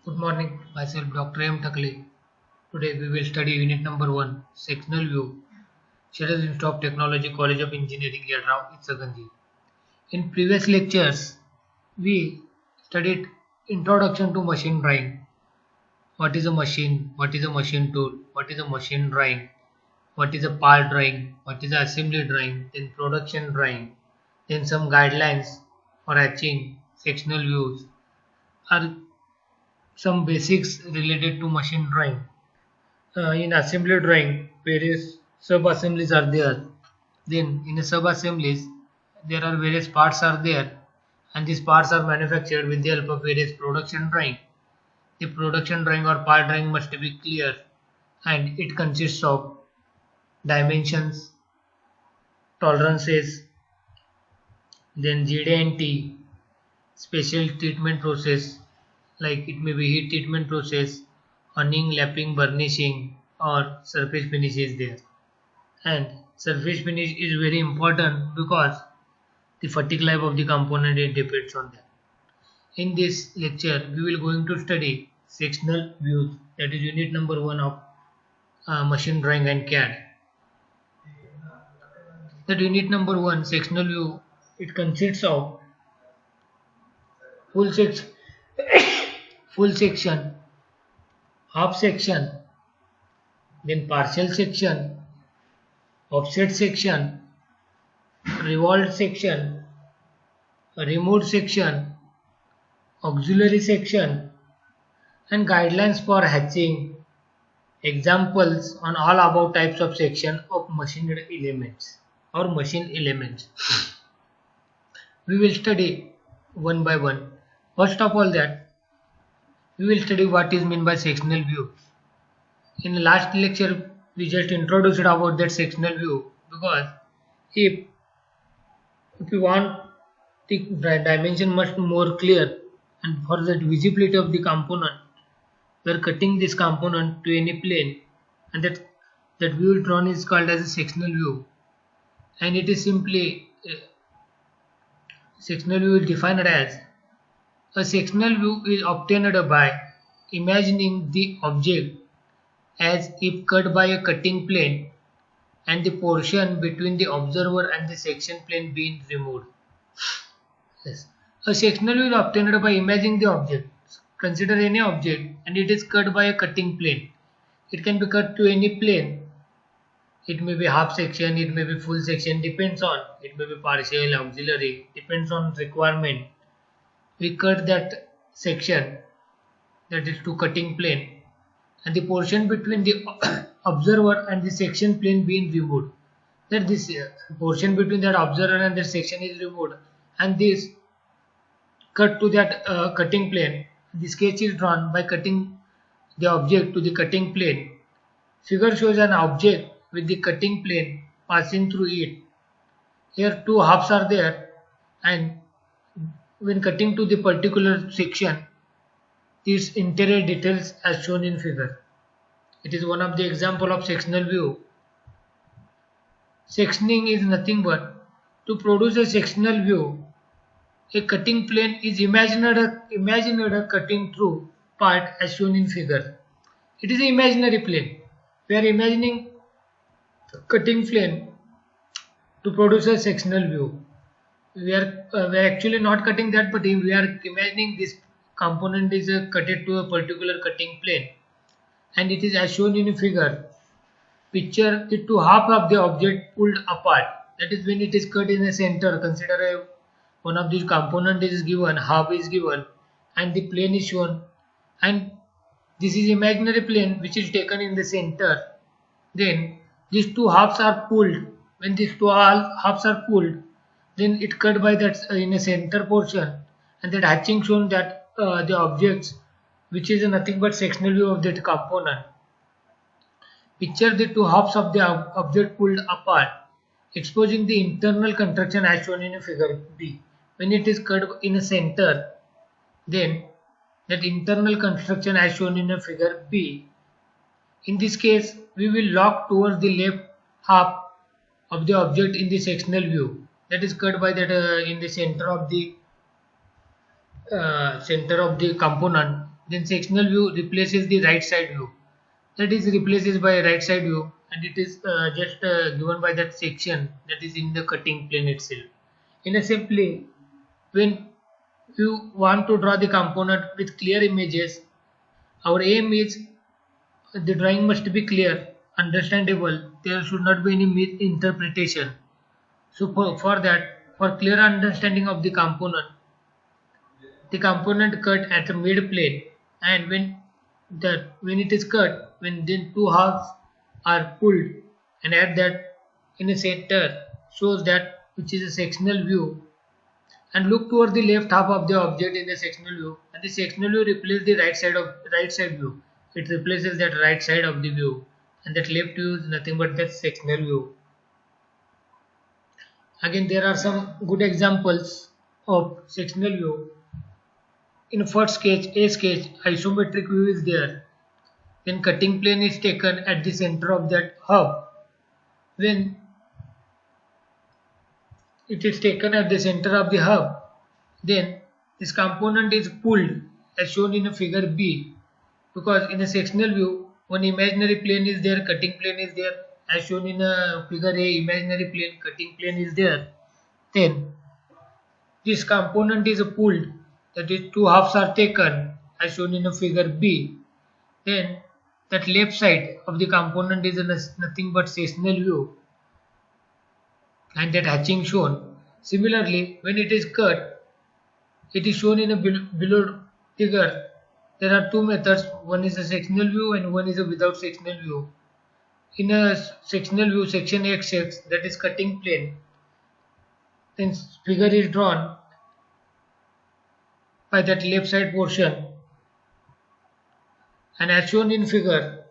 Good morning, myself Dr. M. Thakle. Today we will study unit number 1, sectional view, Sheridan Institute of Technology, College of Engineering, Yadram, Itsaganji. In previous lectures, we studied introduction to machine drawing. What is a machine? What is a machine tool? What is a machine drawing? What is a part drawing? What is a assembly drawing? Then production drawing. Then some guidelines for hatching, sectional views are some basics related to machine drawing. In assembly drawing, various sub-assemblies are there. Then in the sub-assemblies, there are various parts are there, and these parts are manufactured with the help of various production drawing. The production drawing or part drawing must be clear, and it consists of dimensions, tolerances, then GD&T, special treatment process, like it may be heat treatment process, honing, lapping, burnishing, or surface finish is there. And surface finish is very important because the fatigue life of the component it depends on that. In this lecture, we will going to study sectional views, that is unit number 1 of machine drawing and CAD. That unit number 1 sectional view, it consists of full section, full section, half section, then partial section, offset section, revolved section, removed section, auxiliary section, and guidelines for hatching. Examples on all above types of section of machined elements or machine elements. We will study one by one. First of all, that we will study what is meant by sectional view. In the last lecture, we just introduced about that sectional view because if you want the dimension much more clear and for the visibility of the component, we are cutting this component to any plane, and that view drawn is called as a sectional view, and it is simply sectional view is defined as a sectional view is obtained by imagining the object as if cut by a cutting plane and the portion between the observer and the section plane being removed. Yes. A sectional view is obtained by imagining the object. Consider any object and it is cut by a cutting plane. It can be cut to any plane. It may be half section, it may be full section, depends on. It may be partial, auxiliary, depends on requirement. We cut that section, that is to cutting plane, and the portion between the observer and the section plane being removed. That this portion between that observer and that section is removed, and this cut to that cutting plane. The sketch is drawn by cutting the object to the cutting plane. Figure shows an object with the cutting plane passing through it. Here two halves are there, and when cutting to the particular section, these interior details as shown in figure. It is one of the example of sectional view. Sectioning is nothing but to produce a sectional view. A cutting plane is imagined a cutting through part as shown in figure. It is an imaginary plane. We are imagining cutting plane to produce a sectional view. We are actually not cutting that, but we are imagining this component is cutted to a particular cutting plane, and it is as shown in a figure. Picture it to half of the object pulled apart. That is when it is cut in the center. Consider one of these component is given, half is given, and the plane is shown, and this is imaginary plane which is taken in the center. Then these two halves are pulled. When these two halves are pulled, then it cut by that in a center portion, and that hatching shown that the objects which is nothing but sectional view of that component. Picture the two halves of the object pulled apart, exposing the internal construction as shown in figure B. When it is cut in a center, then that internal construction as shown in figure B. In this case, we will lock towards the left half of the object in the sectional view. That is cut by that in the center of the component. then sectional view replaces the right side view. That is replaces by right side view, and it is just given by that section that is in the cutting plane itself. In a simply, when you want to draw the component with clear images, our aim is the drawing must be clear, understandable, there should not be any misinterpretation. So for that, for clear understanding of the component cut at the mid plane, and when it is cut, when the two halves are pulled, and at that in a center shows that which is a sectional view, and look toward the left half of the object in the sectional view, and the sectional view replaces the right side view. It replaces that right side of the view, and that left view is nothing but that sectional view. Again, there are some good examples of sectional view. In first sketch, A sketch, isometric view is there. Then cutting plane is taken at the center of that hub. When it is taken at the center of the hub, then this component is pulled as shown in a figure B, because in a sectional view, one imaginary plane is there, cutting plane is there, as shown in a figure A, imaginary plane, cutting plane is there. Then this component is pulled, that is two halves are taken as shown in a figure B. Then that left side of the component is nothing but sectional view, and that hatching shown. Similarly, when it is cut, it is shown in a below figure. There are two methods, one is a sectional view and one is a without sectional view. In a sectional view, section XX, that is cutting plane, then figure is drawn by that left side portion, and as shown in figure,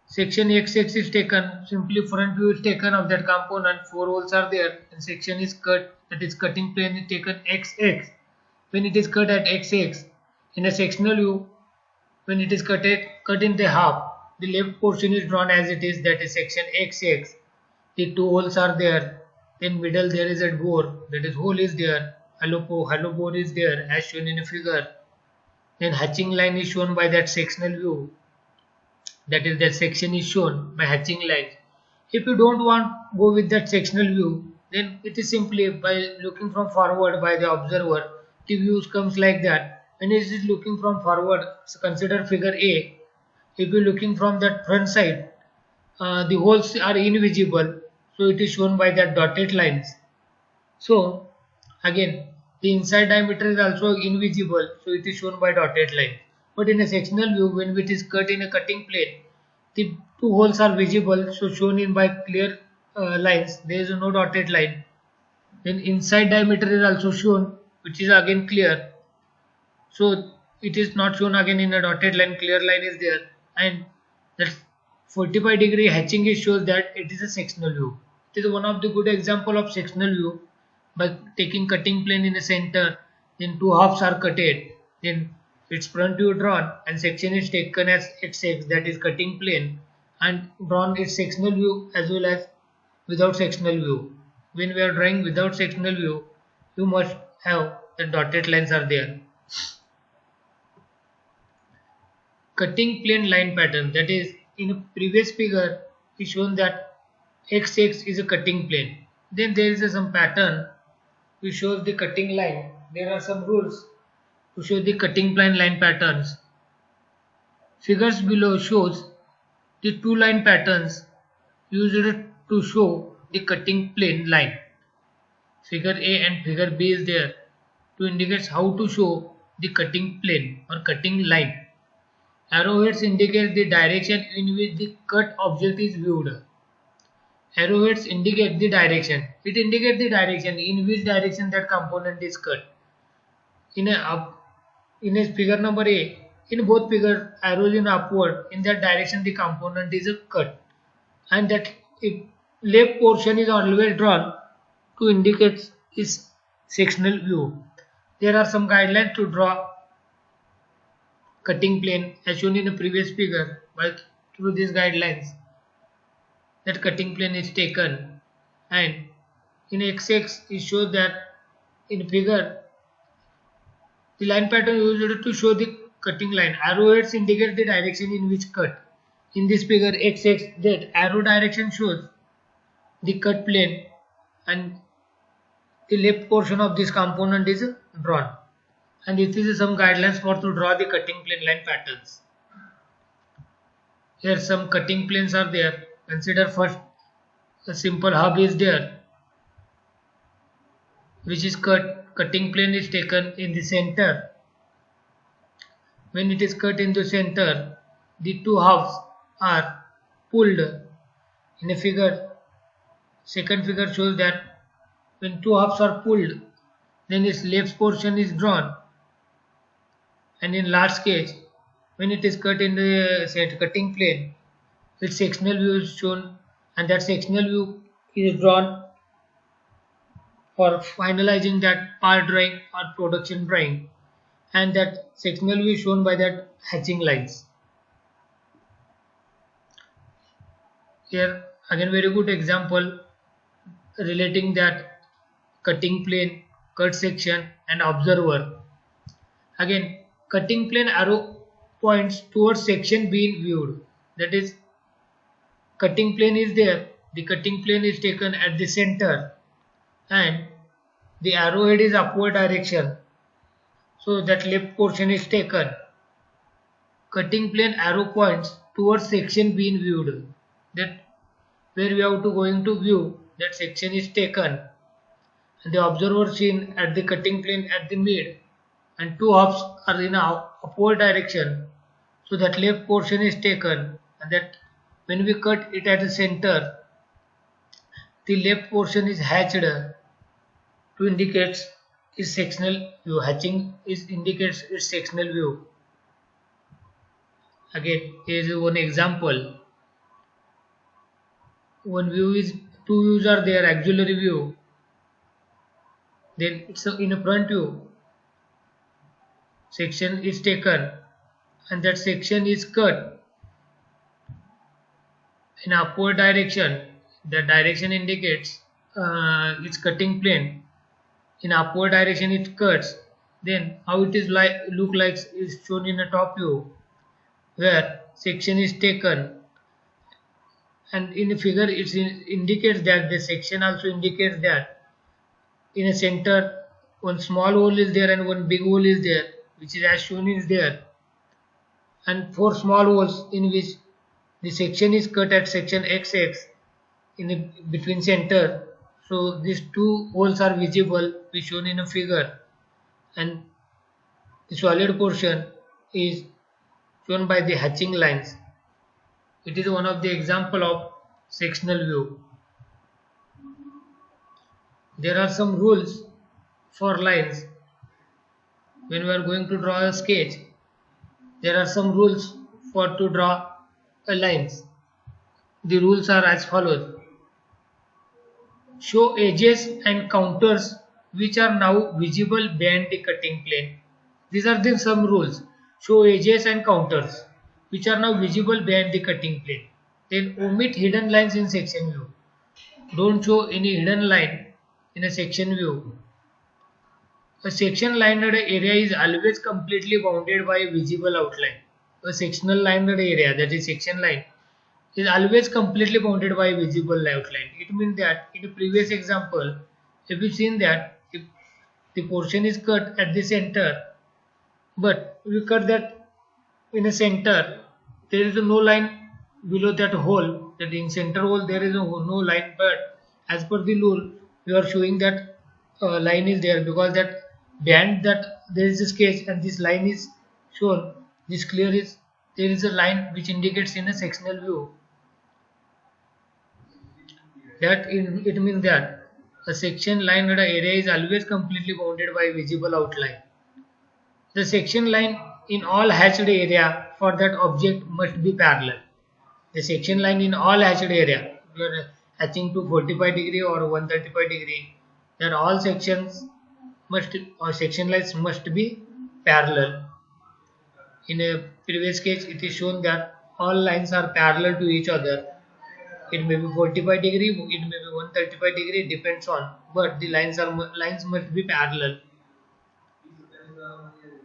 section XX is taken, simply front view is taken of that component, four holes are there, and section is cut, that is cutting plane is taken XX. When it is cut at XX, in a sectional view, when it is cut in the half, the left portion is drawn as it is, that is section XX. The two holes are there, then middle there is a bore, that is hole is there, hollow bore is there as shown in a figure. Then hatching line is shown by that sectional view, that is that section is shown by hatching lines. If you don't want go with that sectional view, then it is simply by looking from forward by the observer, the views comes like that. When it is looking from forward, so consider figure A. If you are looking from that front side, the holes are invisible, so it is shown by that dotted lines. So again, the inside diameter is also invisible, so it is shown by dotted line. But in a sectional view, when it is cut in a cutting plane, the two holes are visible, so shown in by clear lines. There is no dotted line. Then inside diameter is also shown, which is again clear. So it is not shown again in a dotted line. Clear line is there, and that 45-degree hatching is shows that it is a sectional view. It is one of the good example of sectional view. By taking cutting plane in the center, then two halves are cutted, then its front view drawn, and section is taken as XX, that is cutting plane, and drawn its sectional view as well as without sectional view. When we are drawing without sectional view, you must have the dotted lines are there. Cutting plane line pattern, that is in a previous figure is shown that XX is a cutting plane. Then there is some pattern which shows the cutting line. There are some rules to show the cutting plane line patterns. Figures below shows the two line patterns used to show the cutting plane line. Figure A and figure B is there to indicate how to show the cutting plane or cutting line. Arrowheads indicate the direction in which the cut object is viewed. Arrowheads indicate the direction. It indicates the direction in which direction that component is cut. In a figure number A, in both figures, arrows in upward. In that direction, the component is cut, and that left portion is always drawn to indicate its sectional view. There are some guidelines to draw cutting plane as shown in the previous figure. By through these guidelines, that cutting plane is taken, and in XX it shows that in figure the line pattern used to show the cutting line. Arrowheads indicate the direction in which cut. In this figure XX, that arrow direction shows the cut plane and the left portion of this component is drawn. And it is some guidelines for to draw the cutting plane line patterns. Here some cutting planes are there. Consider first a simple hub is there, which is cut. Cutting plane is taken in the center. When it is cut in the center, the two halves are pulled. In a figure, second figure shows that when two halves are pulled, then its left portion is drawn. And in large sketch, when it is cut in the cutting plane, its sectional view is shown, and that sectional view is drawn for finalizing that part drawing or production drawing, and that sectional view is shown by that hatching lines. Here again very good example relating that cutting plane, cut section and observer. Again, cutting plane arrow points towards section being viewed. That is, cutting plane is there, the cutting plane is taken at the center and the arrowhead is upward direction, so that left portion is taken. Cutting plane arrow points towards section being viewed, that where we have to going to view, that section is taken, and the observer seen at the cutting plane at the mid, and two halves are in a upward direction, so that left portion is taken, and that when we cut it at the center, the left portion is hatched to indicate its sectional view. Hatching is indicates its sectional view. Again, here is one example. One view is two views are there, auxiliary view. Then it's in a front view. Section is taken, and that section is cut in upward direction. The direction indicates its cutting plane. In upward direction it cuts. Then how it is look like is shown in a top view, where section is taken, and in the figure it indicates that the section also indicates that in a center one small hole is there and one big hole is there, which is as shown is there, and four small holes in which the section is cut at section XX in the between center. So these two holes are visible, which shown in a figure, and the solid portion is shown by the hatching lines. It is one of the example of sectional view. There are some rules for lines. When we are going to draw a sketch, there are some rules for to draw a lines. The rules are as follows. Show edges and counters which are now visible beyond the cutting plane. These are the some rules. Show edges and counters which are now visible beyond the cutting plane. Then omit hidden lines in section view. Don't show any hidden line in a section view. A section lined area is always completely bounded by a visible outline. A sectional lined area, that is section line, is always completely bounded by a visible outline. It means that in the previous example, if you seen that if the portion is cut at the center, but we cut that in a center, there is no line below that hole, that in center hole there is no line, but as per the rule we are showing that line is there, because that beyond that there is a sketch and this line is shown. This clear is there is a line which indicates in a sectional view. That it means that a section line area is always completely bounded by visible outline. The section line in all hatched area for that object must be parallel. The section line in all hatched area, we are hatching to 45 degree or 135 degree, that all sections must or section lines must be parallel. In a previous case, it is shown that all lines are parallel to each other. It may be 45 degree, it may be 135 degree, depends on, but the lines must be parallel.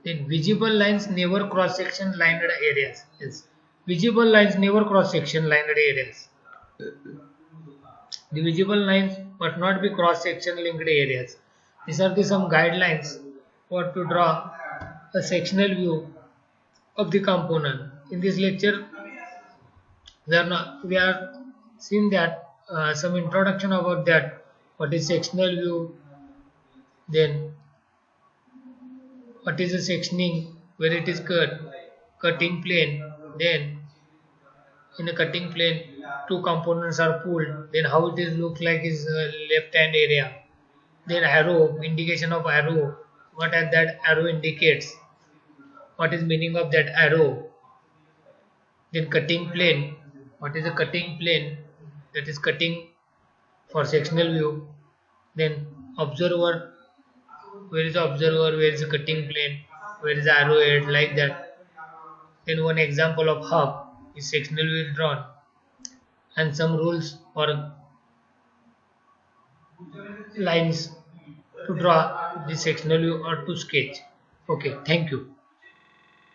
Then visible lines never cross section lined areas. Yes, visible lines never cross section lined areas. The visible lines must not be cross section linked areas. These are the some guidelines for to draw a sectional view of the component. In this lecture, we are seeing that some introduction about that. What is sectional view? Then what is a sectioning? Where it is cut? Cutting plane. Then in a cutting plane, two components are pulled. Then how it is look like is left hand area. Then arrow, indication of arrow. What that arrow indicates? What is meaning of that arrow? Then cutting plane. What is a cutting plane? That is cutting for sectional view. Then observer. Where is the observer? Where is the cutting plane? Where is the arrow head? Like that. Then one example of hub is sectional view drawn, and some rules or lines to draw the sectional view or to sketch. Okay, thank you.